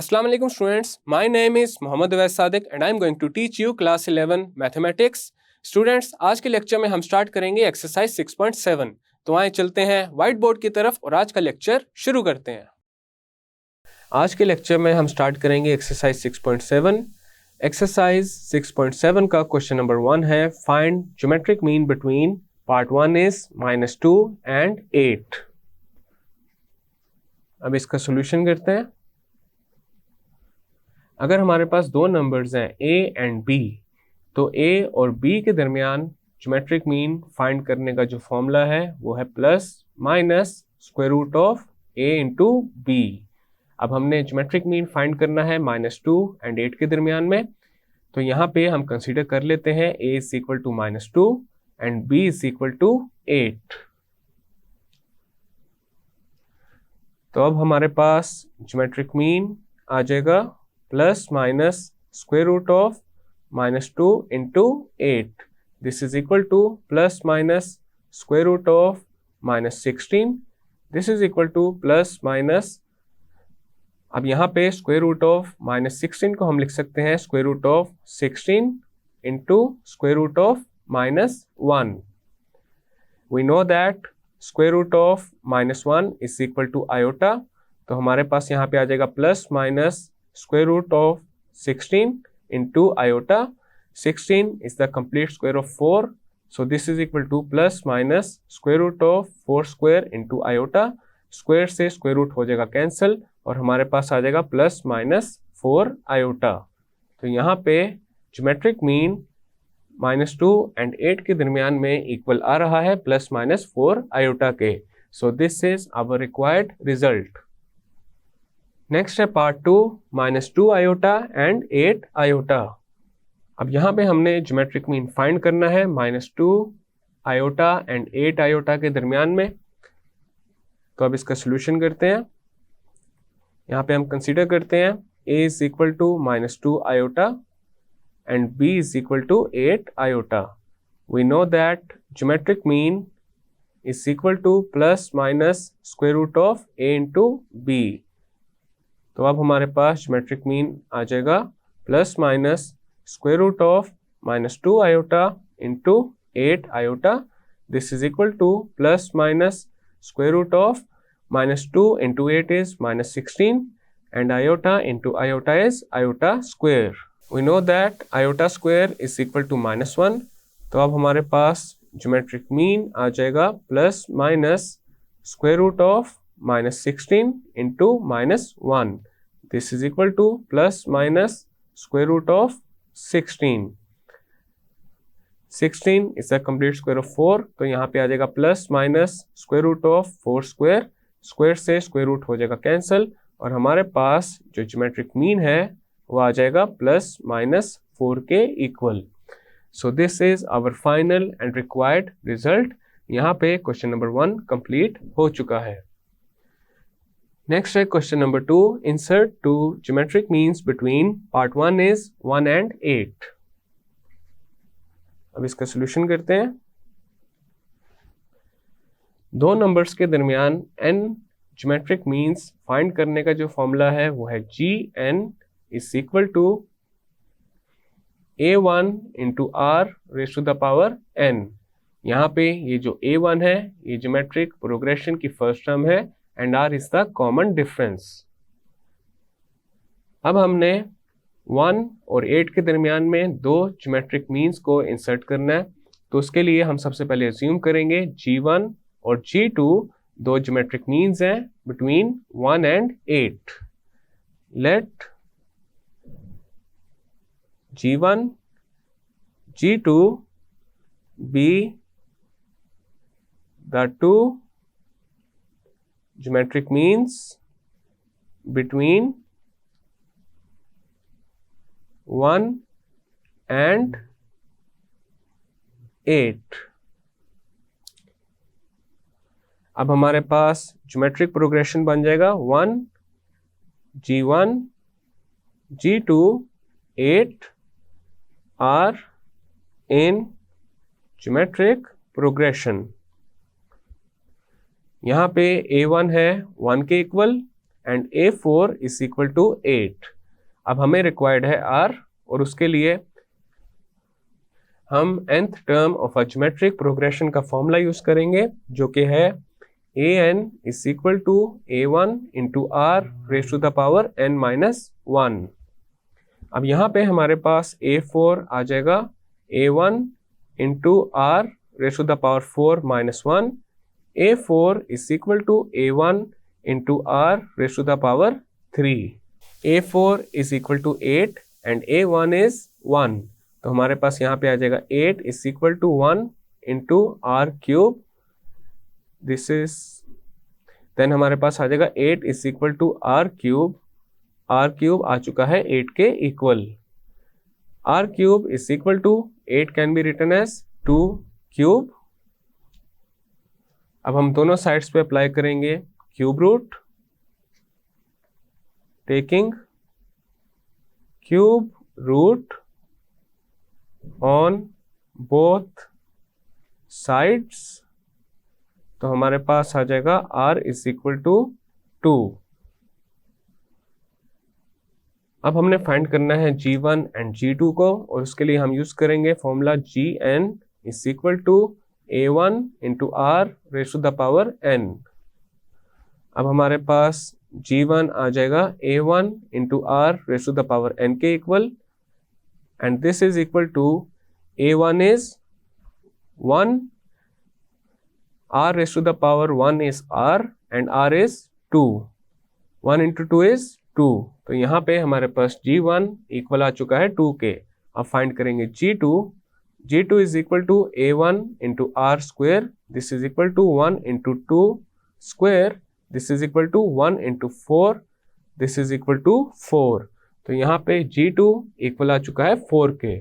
Assalamu alaikum students. My name is Mohammad Awais Sadiq and I am going to teach you class 11 mathematics. Students, आज के lecture में हम start करेंगे exercise 6.7. तो आए चलते हैं व्हाइट बोर्ड की तरफ और आज का लेक्चर शुरू करते हैं. आज के लेक्चर में हम स्टार्ट करेंगे एक्सरसाइज 6.7. एक्सरसाइज 6.7 का क्वेश्चन नंबर 1 है find geometric mean between part 1 is -2 and 8. अब इसका सोल्यूशन करते हैं. अगर हमारे पास दो नंबर्स हैं a एंड b, तो a और b के दरमियान ज्योमेट्रिक मीन फाइंड करने का जो फॉर्मूला है वो है plus minus square root of a into b. अब हमने ज्योमेट्रिक मीन फाइंड करना है -2 एंड 8 के दरमियान में, तो यहाँ पे हम कंसीडर कर लेते हैं a is equal to -2 and b is equal to 8. तो अब हमारे पास ज्योमेट्रिक मीन आ जाएगा plus minus square root of -2 into 8. This is equal to plus minus square root of -16. This is equal to plus minus, अब यहाँ पे square root of -16 को हम लिख सकते हैं square root of 16 into square root of -1. We know that square root of -1 is equal to iota, तो हमारे पास यहाँ पे आ जाएगा plus minus square root of 16 into iota. 16 is the complete square of 4, so this is equal to plus minus square root of 4 square into iota. Square से square root हो जाएगा कैंसिल और हमारे पास आ जाएगा प्लस माइनस 4 आयोटा. तो यहाँ पे ज्योमेट्रिक मीन -2 एंड 8 के दरमियान में इक्वल आ रहा है प्लस माइनस 4 आयोटा के. So this is our required result. Next है पार्ट 2 -2 आयोटा एंड 8 आयोटा. अब यहाँ पे हमने ज्योमेट्रिक मीन फाइंड करना है -2 आयोटा एंड 8 आयोटा के दरमियान में. तो अब इसका सोल्यूशन करते हैं. यहाँ पे हम कंसीडर करते हैं a is equal to -2 iota and b is equal to 8 iota. We know that geometric mean is equal to plus minus square root of a into b. तो अब हमारे पास ज्योमेट्रिक मीन आ जाएगा plus minus square root of -2 iota into 8 iota. This is equal to plus minus square root of -2 into 8 is -16 and iota into iota is iota square. We know that iota square is equal to -1. तो अब हमारे पास geometric mean आ जाएगा plus minus square root of -16 into -1. This is equal to plus minus square root of 16. 16 is the complete square of 4. तो यहाँ पे आ जाएगा plus minus square root of 4 square. Square से स्क्वायर रूट हो जाएगा कैंसिल और हमारे पास जो ज्योमेट्रिक मीन है वो आ जाएगा प्लस माइनस 4 के equal. So this is our final and required result. यहाँ पे क्वेश्चन नंबर 1 कंप्लीट हो चुका है. नेक्स्ट है question number 2. Insert 2 geometric means between part 1 is 1 and 8. अब इसका सोल्यूशन करते हैं. दो नंबर्स के दरमियान n ज्योमेट्रिक मीन्स फाइंड करने का जो फॉर्मूला है वो है gn is equal to a1 into r raise to the power n. यहाँ पे ये जो a1 है ये ज्योमेट्रिक प्रोग्रेशन की फर्स्ट टर्म है and r is the common difference. अब हमने 1 और 8 के दरमियान में दो ज्योमेट्रिक मीन्स को इंसर्ट करना है. तो उसके लिए हम सबसे पहले अज्यूम करेंगे g1 और g2 दो ज्योमेट्रिक मीन्स हैं between 1 and 8. Let g1 g2 be the two geometric means between 1 and 8. अब हमारे पास ज्योमेट्रिक प्रोग्रेशन बन जाएगा 1 g1 g2 8 are in geometric progression. यहाँ पे a1 है 1 के equal and A4 is equal to 8। अब हमें रिक्वायर्ड है R, और उसके लिए हम nth term of a geometric progression का फॉर्मूला यूज करेंगे, जो कि है an is equal to a1 into r raise to the power n minus 1। अब यहाँ पे हमारे पास a4 आ जाएगा a1 into r raise to the power 4 minus 1। a4 is equal to a1 into r raise to the power 3। a4 is equal to 8 and a1 is 1, तो हमारे पास यहाँ पे आ जाएगा 8 is equal to 1 into r cube. This is then हमारे पास आ जाएगा 8 is equal to r cube. r cube आ चुका है 8 के equal. r cube is equal to 8 can be written as 2 cube. अब हम दोनों साइड्स पे अप्लाई करेंगे cube root, taking cube root on both sides, तो हमारे पास आ जाएगा r इज इक्वल टू 2। अब हमने फाइंड करना है g1 एंड g2 को, और उसके लिए हम यूज करेंगे formula gn is equal to a1 into r raise to the power n। अब हमारे पास g1 आ जाएगा a1 into r raise to the power n के equal, and this is equal to a1 is 1, r raise to the power 1 is r and r is 2। 1 into 2 is 2, तो यहाँ पे हमारे पास g1 इक्वल आ चुका है 2 के। अब फाइंड करेंगे g2। g2 is equal to a1 into r square, this is equal to 1 into 2 square, this is equal to 1 into 4, this is equal to 4। तो यहाँ पे g2 इक्वल आ चुका है 4 के।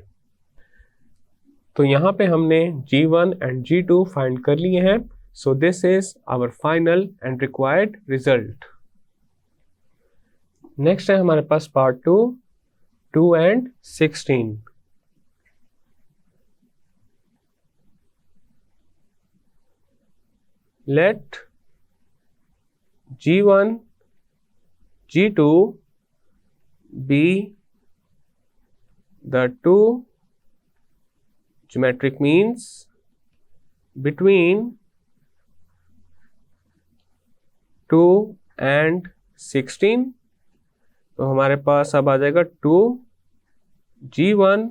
तो यहाँ पे हमने g1 एंड g2 फाइंड कर लिए हैं। So this is our final and required result. Next है हमारे पास part 2, 2 and 16। Let g1, g2 be the two geometric means between 2 and 16। तो हमारे पास अब आ जाएगा 2 g1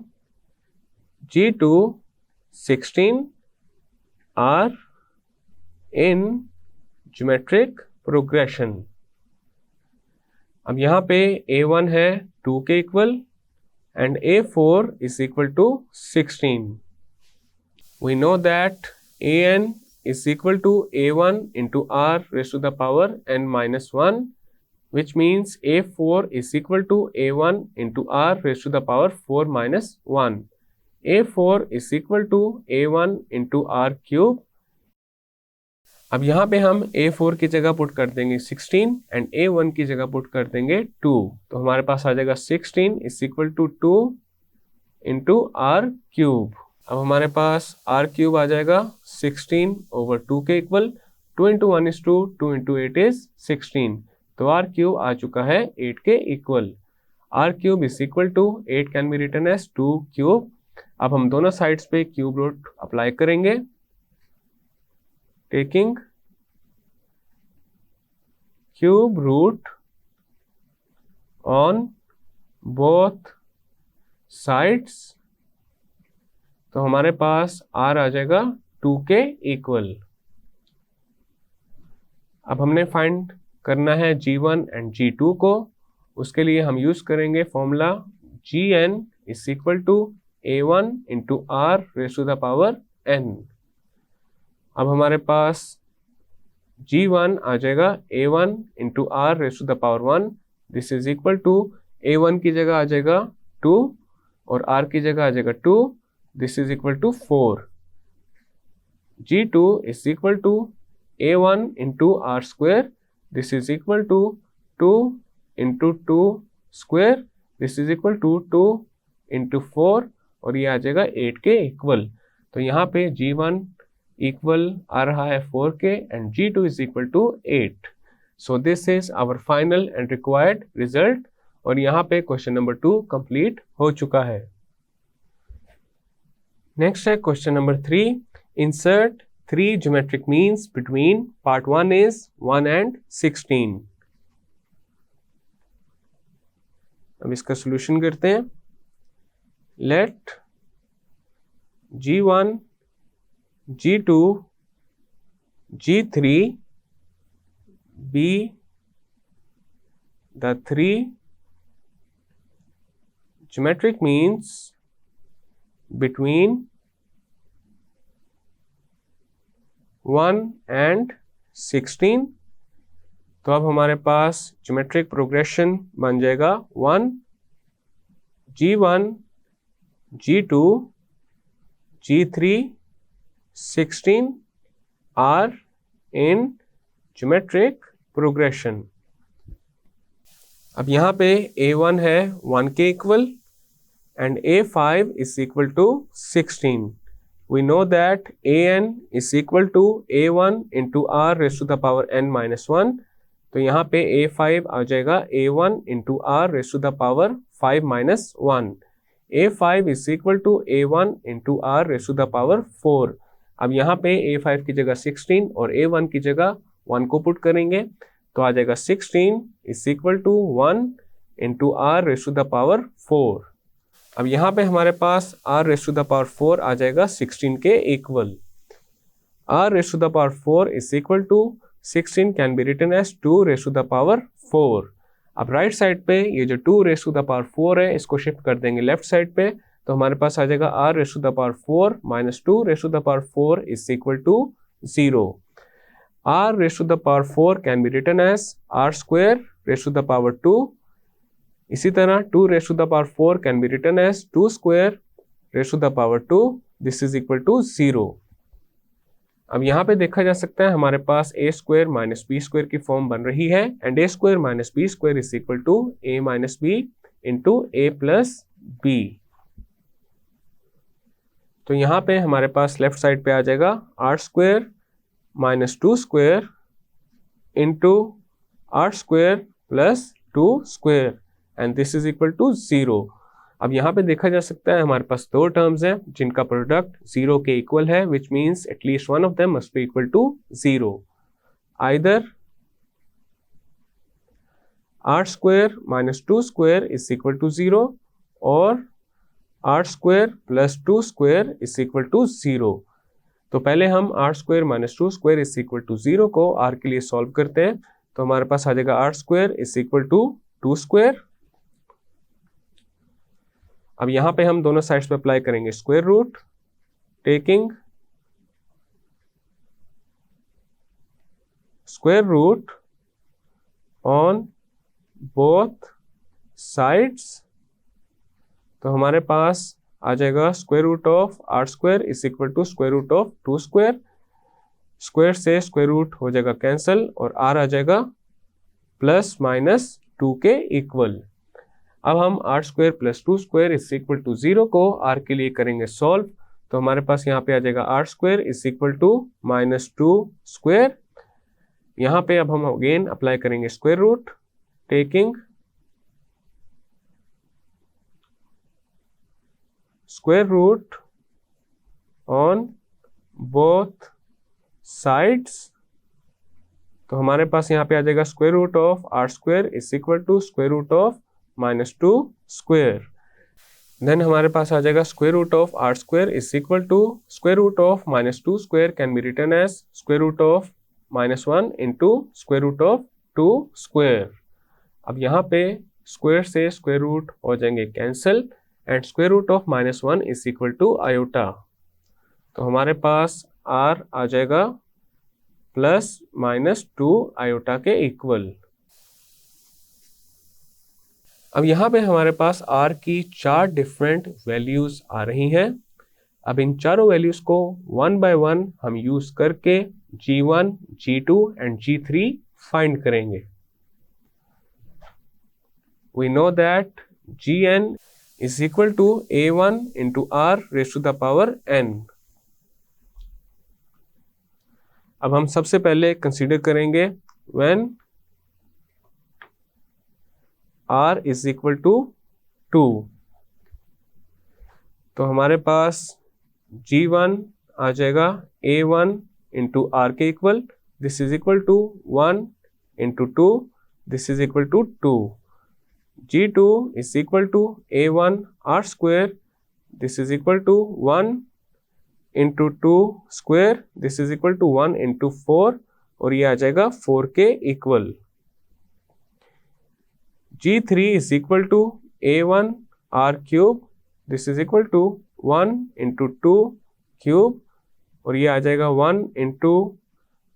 g2 16 are in geometric progression। अब यहाँ पे a1 है 2 के equal and a4 is equal to 16। We know that an is equal to a1 into r raised to the power n minus 1, which means a4 is equal to a1 into r raised to the power 4 minus 1। a4 is equal to a1 into r cube। अब यहाँ पे हम a4 की जगह put कर देंगे 16 and a1 की जगह पुट कर देंगे 2, तो हमारे पास आ जाएगा 16 is equal to 2 into r cube। अब हमारे पास r क्यूब आ जाएगा 16 over 2 के equal, 2 into 1 is 2, 2 into 8 is 16, तो r क्यूब आ चुका है 8 के equal. r cube is equal to 8 can be written as 2 cube. अब हम दोनों साइड्स पे क्यूब रूट अप्लाई करेंगे, taking cube root on both sides, तो हमारे पास r आ जाएगा 2 के इक्वल। अब हमने फाइंड करना है g1 एंड g2 को, उसके लिए हम यूज करेंगे formula gn is equal to a1 into r raise to the power n। अब हमारे पास g1 आ जाएगा a1 into r raise to the power 1, this is equal to a1 की जगह आ जाएगा 2 और r की जगह आ जाएगा 2, this is equal to 4। g2 is equal to a1 into r square, this is equal to 2 into 2 square, this is equal to 2 into 4, और ये आ जाएगा 8 के इक्वल। तो यहाँ पे g1 इक्वल आ रहा है 4 के and g2 is equal to 8। So this is our final and required result. और यहाँ पे क्वेश्चन नंबर 2 कंप्लीट हो चुका है। नेक्स्ट है question number 3, insert 3 geometric means between part 1 is 1 and 16। अब इसका सोल्यूशन करते हैं। Let G1, G2, G3 be the 3 geometric means between 1 and 16। तो अब हमारे पास ज्योमेट्रिक प्रोग्रेशन बन जाएगा 1 G1, G2, G3, 16 are in geometric progression। अब यहाँ पे A1 है 1 के equal and A5 is equal to 16। We know that AN is equal to A1 into R raised to the power n minus 1। तो यहाँ पे A5 आ जाएगा A1 into R raised to the power 5 minus 1। A5 is equal to A1 into R raised to the power 4। अब यहाँ पे A5 की जगह 16 और A1 की जगह 1 को पुट करेंगे तो आ जाएगा 16 is equal to 1 into R raised to the power 4। अब यहाँ पे हमारे पास R raised to the power 4 आ जाएगा 16 के equal. R raised to the power 4 is equal to 16 can be written as 2 raised to the power 4। अब right side पे ये जो 2 raised to the power 4 है इसको शिफ्ट कर देंगे लेफ्ट साइड पे तो हमारे पास आ जाएगा R raised to the power 4 minus 2 raised to the power 4 is equal to 0। R raised to the power 4 can be written as R square raised to the power 2। इसी तरह 2 raised to the power 4 can be written as 2 square raised to the power 2। This is equal to 0। अब यहाँ पे देखा जा सकता है हमारे पास a square minus b square की फॉर्म बन रही है and a square minus b square is equal to a minus b into a plus b। तो यहाँ पे हमारे पास लेफ्ट साइड पे आ जाएगा r square minus 2 square into r square plus 2 square and this is equal to 0। अब यहाँ पे देखा जा सकता है हमारे पास दो टर्म्स हैं जिनका प्रोडक्ट 0 के इक्वल है which means at least one of them must be equal to 0। either r square minus 2 square is equal to 0 or r square plus 2 square is equal to 0। तो पहले हम r square minus 2 square is equal to 0 को r के लिए solve करते हैं तो हमारे पास आ जाएगा r square is equal to 2 square। अब यहाँ पे हम दोनों साइड्स पे अप्लाई करेंगे square root taking square root on both sides. तो हमारे पास आ जाएगा square root of R square is equal to square root of 2 square. Square से स्क्वायर रूट हो जाएगा कैंसिल और आर आ जाएगा प्लस माइनस 2 के इक्वल। अब हम R square plus 2 square is equal to 0 को आर के लिए करेंगे सॉल्व तो हमारे पास यहाँ पे आ जाएगा R square is equal to minus 2 square. यहाँ पे अब हम अगेन अप्लाई करेंगे square root taking square root on both sides. तो हमारे पास यहाँ पे आ जाएगा square root of R square is equal to square root of minus 2 square. Then हमारे पास आ जाएगा square root of R square is equal to square root of minus 2 square can be written as square root of minus 1 into square root of 2 square. अब यहाँ पे square से square root हो जाएंगे cancel and square root of minus 1 is equal to iota. तो हमारे पास R आ जाएगा प्लस माइनस 2 आयोटा के इक्वल। अब यहाँ पे हमारे पास r की 4 डिफरेंट वैल्यूज आ रही हैं। अब इन चारों वैल्यूज को 1 बाय 1 हम यूज करके G1, G2 and G3 find करेंगे। We know that Gn is equal to A1 into R raised to the power n। अब हम सबसे पहले कंसीडर करेंगे when R is equal to 2। तो हमारे पास G1 आ जाएगा A1 इंटू R के equal, this is equal to 1 into 2, this is equal to 2। G2 is equal to A1 R square, this is equal to 1 into 2 square, this is equal to 1 into 4, और ये आ जाएगा 4 के equal. G3 is equal to A1 R cube, this is equal to 1 into 2 cube, और ये आ जाएगा 1 into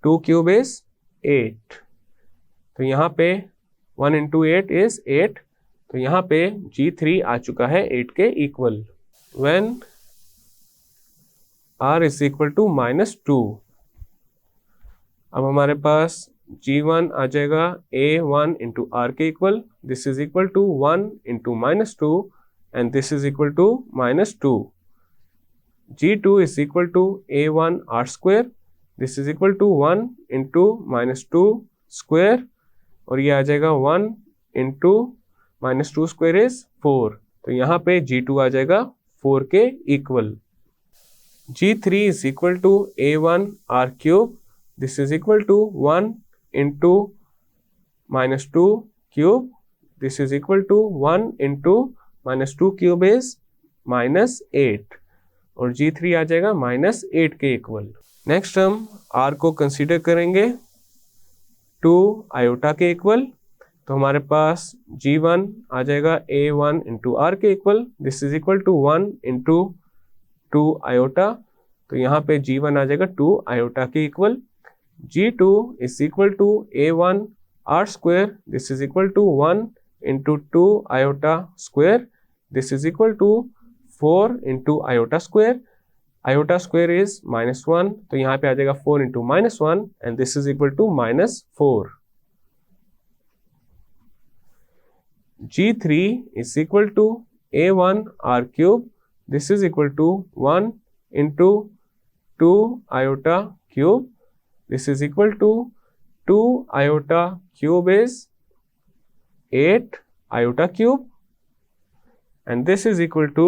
2 cube is 8। तो यहाँ पे 1 इंटू 8 इज 8, तो यहाँ पे G3 आ चुका है 8 के equal. When R is equal to -2, अब हमारे पास G1 आ जाएगा A1 इंटू R के equal, this is equal to 1 into -2, and this is equal to -2। G2 is equal to A1 R square, this is equal to 1 into -2 square, और ये आ जाएगा 1 इंटू -2 स्क्वायर इज 4, तो यहाँ पे G2 आ जाएगा 4 के equal. G3 is equal to A1 R cube, this is equal to 1 into -2 cube, this is equal to 1 into -2 cube is -8, और G3 आ जाएगा -8 के इक्वल। नेक्स्ट हम R को कंसीडर करेंगे 2 आयोटा के इक्वल, तो हमारे पास G1 आ जाएगा A1 इंटू R के equal, this is equal to 1 into 2 iota, तो यहाँ पे G1 आ जाएगा 2 आयोटा के equal. G2 is equal to A1 R square, this is equal to 1 into 2 iota square, this is equal to 4 into iota square, iota square is -1, तो यहाँ पे आ जाएगा 4 into -1, and this is equal to -4। G3 is equal to A1 R cube, this is equal to 1 into 2 iota cube, this is equal to 2 iota cube is 8 iota cube, and this is equal to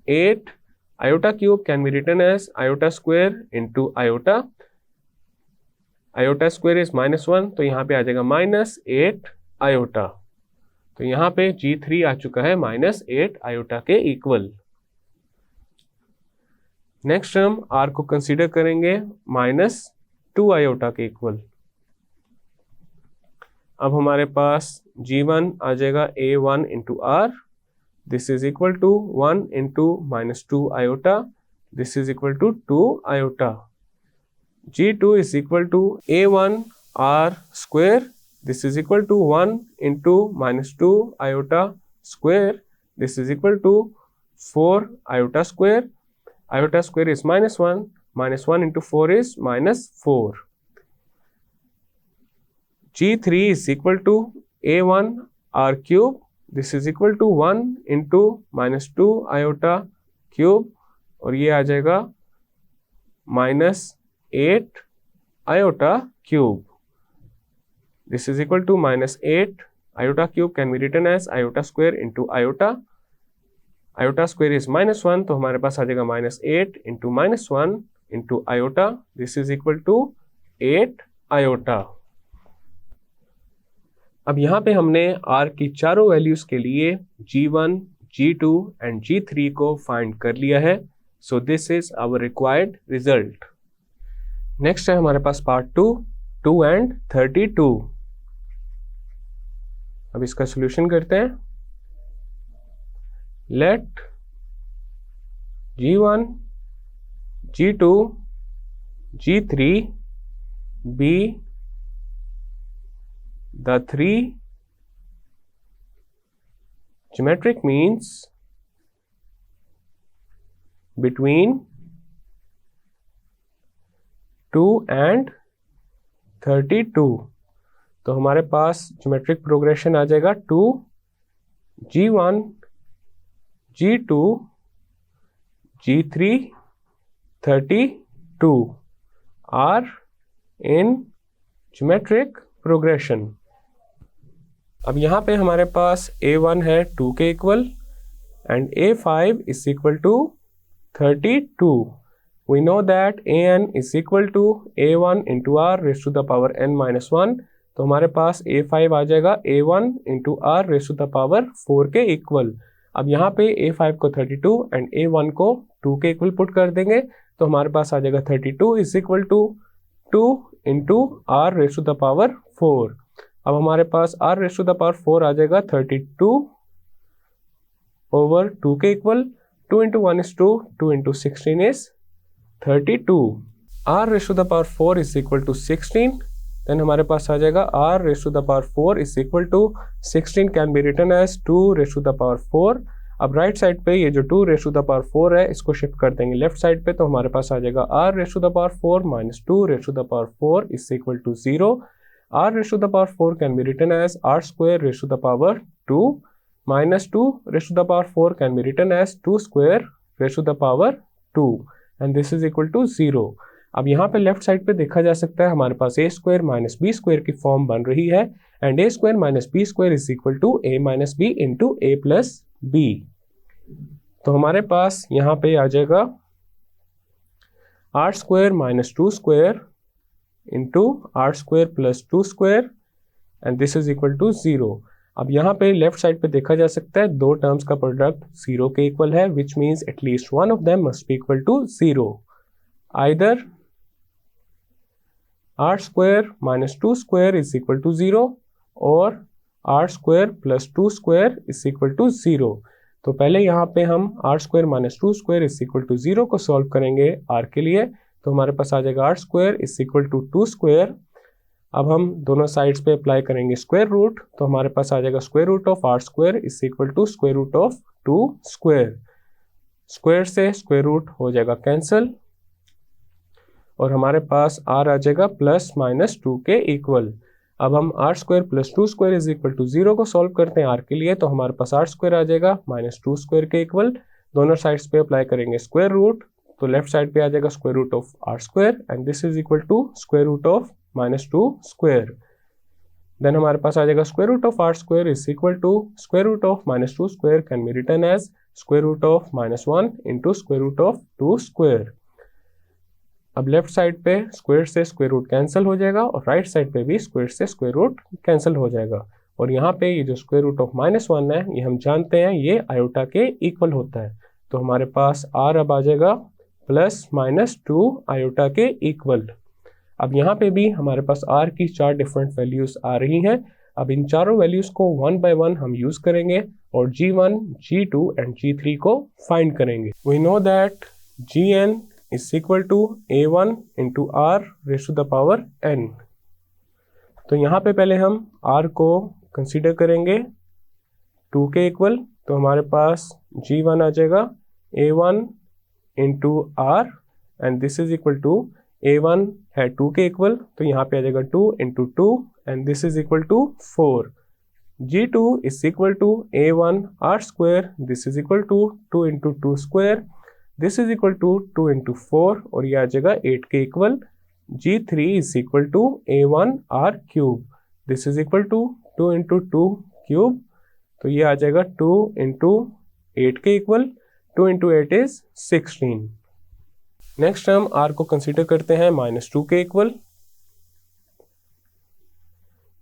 8 iota cube can be written as iota square into iota, iota square is -1, तो यहाँ पे आ जाएगा -8 iota, तो यहाँ पे G3 आ चुका है -8 आयोटा के इक्वल। नेक्स्ट हम R को कंसीडर करेंगे -2 आयोटा के इक्वल। अब हमारे पास G1 आ जाएगा A1 into R, this is equal to 1 into -2 iota, this is equal to 2 iota. G2 is equal to A1 R square, this is equal to 1 into -2 iota square, this is equal to 4 iota square, iota square is -1, -1 into 4 is -4. G3 is equal to A1 R cube, this is equal to 1 into -2 iota cube, और ये आ जाएगा -8 iota cube. This is equal to -8 iota cube can be written as iota square into iota. Iota square is -1, तो हमारे पास आ जाएगा -8 into -1 into iota. This is equal to 8 iota. अब यहाँ पे हमने R की चारों वैल्यूज के लिए G1, G2 and G3 को फाइंड कर लिया है. So this is our required result. Next है हमारे पास पार्ट 2 and 32. अब इसका सॉल्यूशन करते हैं. Let G1, G2, G3 be the three geometric means between 2 and 32. तो हमारे पास ज्योमेट्रिक प्रोग्रेशन आ जाएगा 2 G1, G2, G3, 32 are in geometric progression. अब यहाँ पे हमारे पास A1 है 2 के equal and A5 is equal to 32. We know that an is equal to a1 into r raised to the power n minus 1. तो हमारे पास a5 आ जाएगा a1 into r raised to the power 4 के equal. अब यहाँ पे a5 को 32 and a1 को 2 के इक्वल पुट कर देंगे तो हमारे पास आ जाएगा 32 is equal to 2 into r raised to the power 4. अब हमारे पास r raised to the power 4 आ जाएगा 32 ओवर 2 के equal. 2 into 1 is 2, 2 into 16 is 32. r raised to the power 4 is equal to 16. Then हमारे पास आ जाएगा r raised to the power 4 is equal to 16 can be written as 2 raised to the power 4. अब right side पे ये जो 2 raised to the power 4 है इसको शिफ्ट कर देंगे लेफ्ट साइड पे तो हमारे पास आ जाएगा r raised to the power 4 minus 2 raised to the power 4 is equal to 0. r raised to the power 4 can be written as r square raised to the power 2 minus 2 raised to the power 4 can be written as 2 square raised to the power 2 and this is equal to 0. अब यहाँ पे left side पे देखा जा सकता है हमारे पास a square minus b square की फॉर्म बन रही है and a square minus b square is equal to a minus b into a plus b. तो हमारे पास यहाँ पे आ जाएगा r square minus 2 square into r square plus 2 square and this is equal to 0. अब यहाँ पे लेफ्ट साइड पे देखा जा सकता है दो टर्म्स का प्रोडक्ट 0 के इक्वल है which means at least one of them must be equal to 0. Either r square minus 2 square is equal to 0 और r square plus 2 square is equal to 0. तो पहले यहाँ पे हम r square minus 2 square is equal to 0 को solve करेंगे r के लिए तो हमारे पास आ जाएगा r square is equal to 2 square. अब हम दोनों साइड्स पे अप्लाई करेंगे स्क्वायर रूट तो हमारे पास आ जाएगा square root of r square is equal to square root of 2 square. Square से स्क्वायर रूट हो जाएगा कैंसिल और हमारे पास r आ जाएगा प्लस माइनस 2 के इक्वल. अब हम r square plus 2 square is equal to 0 को सॉल्व करते हैं r के लिए तो हमारे पास r स्क्वायर आ जाएगा माइनस 2 स्क्वायर के इक्वल. दोनों साइड्स पे अप्लाई करेंगे स्क्वायर रूट तो लेफ्ट साइड पे आ जाएगा square root of r square and this is equal to square root of minus 2 square. Then हमारे पास आ जाएगा square root of r square is equal to square root of minus 2 square can be written as square root of minus 1 into square root of 2 square. अब left side पे square से square root cancel हो जाएगा और right side पे भी square से square root cancel हो जाएगा और यहाँ पे ये जो स्क्वायर रूट ऑफ माइनस 1 है ये हम जानते हैं ये आयोटा के इक्वल होता है तो हमारे पास r अब आ जाएगा प्लस माइनस 2 आयोटा के इक्वल. अब यहाँ पे भी हमारे पास r की 4 डिफरेंट वैल्यूज आ रही हैं. अब इन चारों वैल्यूज को वन बाय वन हम यूज करेंगे और g1, g2 एंड g3 को फाइंड करेंगे. We know that gn is equal to a1 into r raised to the power n. तो यहाँ पे पहले हम r को कंसीडर करेंगे 2 के इक्वल तो हमारे पास g1 आ जाएगा a1 into r and this is equal to a1 है 2 के इक्वल तो यहाँ पे आ जाएगा 2 into 2 and this is equal to 4. g2 is equal to a1 r square this is equal to 2 into 2 square this is equal to 2 into 4 और ये आ जाएगा 8 के equal. g3 is equal to a1 r cube this is equal to 2 into 2 cube तो ये आ जाएगा 2 into 8 के इक्वल. 2 into 8 is 16. नेक्स्ट हम r को कंसीडर करते हैं माइनस 2 के इक्वल.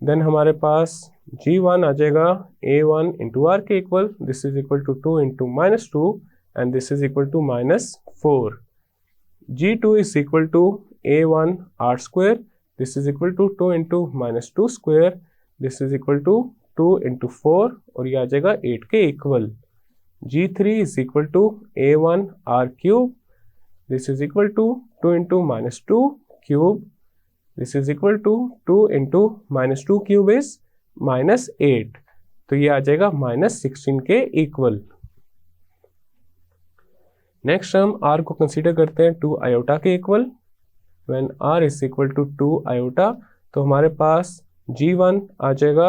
देन हमारे पास g1 आ जाएगा a1 into r के equal this is equal to 2 into minus 2 and this is equal to minus 4. g2 is equal to a1 r square this is equal to 2 into minus 2 square this is equal to 2 into 4 और ये आ जाएगा 8 के equal. g3 is equal to a1 r cube this is equal to 2 into minus 2 cube this is equal to 2 into minus 2 cube is minus 8 तो ये आ जाएगा minus 16 के इक्वल. नेक्स्ट हम r को कंसीडर करते हैं 2 आयोटा के equal. When r is equal to 2 iota तो हमारे पास g1 आ जाएगा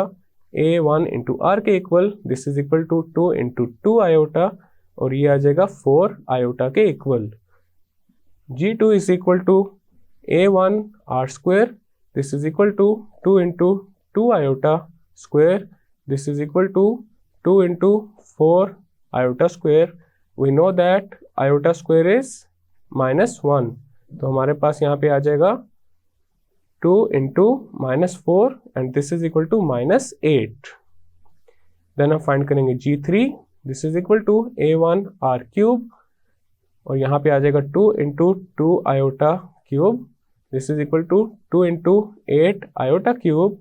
a1 इंटू r के equal this is equal to 2 into 2 iota और ये आ जाएगा 4 आयोटा के equal. g2 is equal to a1 r square this is equal to 2 into 2 iota square this is equal to 2 into 4 iota square. We know that iota square is -1. तो हमारे पास यहाँ पे आ जाएगा 2 into -4 and this is equal to -8. Then हम find करेंगे G3. This is equal to A1 R cube और यहाँ पे आ जाएगा 2 into 2 iota cube. This is equal to 2 into 8 iota cube.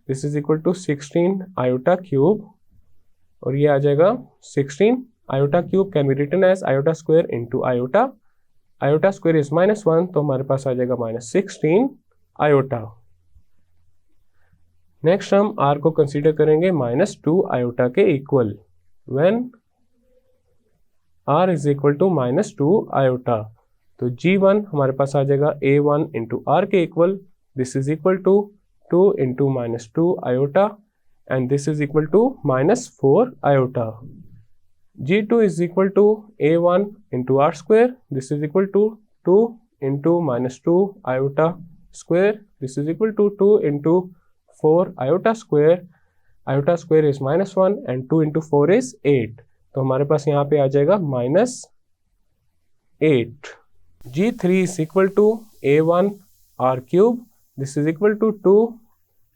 This is equal to 16 iota cube और ये आ जाएगा 16 iota cube can be written as iota square into iota. Iota square is -1 तो हमारे पास आ जाएगा -16 iota. नेक्स्ट हम r को कंसीडर करेंगे -2 iota के equal. When r is equal to -2 iota तो G1 हमारे पास आ जाएगा A1 into r के equal. This is equal to 2 into -2 iota and this is equal to -4 iota. G2 is equal to A1 into r square. This is equal to 2 into -2 iota square. This is equal to 2 into 4 iota square. Iota square is -1 and 2 into 4 is 8. तो हमारे पास यहाँ पे आ जाएगा -8. G3 is equal to A1 r cube. This is equal to 2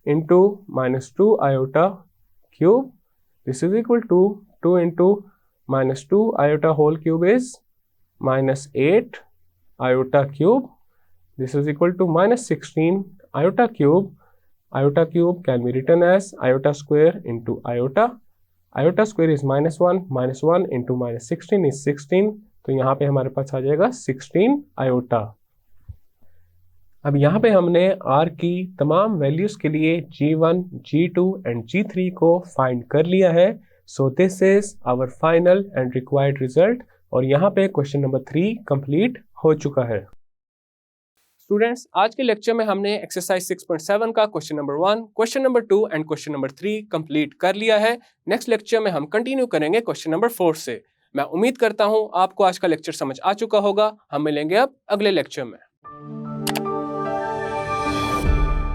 into -2 iota cube. This is equal to 2 into -2 iota whole cube is -8 iota cube. This is equal to -16 iota cube. Iota cube can be written as iota square into iota. Iota square is -1. -1 into -16 is 16. तो यहाँ पे हमारे पास आ जाएगा 16 iota. अब यहाँ पे हमने r की तमाम वैल्यूज के लिए G1, G2 एंड G3 को फाइंड कर लिया है. So this is our final and required result और यहाँ पे क्वेश्चन नंबर 3 कंप्लीट हो चुका है. स्टूडेंट्स, आज के लेक्चर में हमने एक्सरसाइज 6.7 का question number 1, question number 2 and question number 3 complete कर लिया है. नेक्स्ट लेक्चर में हम कंटिन्यू करेंगे क्वेश्चन नंबर 4 से. मैं उम्मीद करता हूं आपको आज का लेक्चर समझ आ चुका होगा. हम मिलेंगे अब अगले लेक्चर में.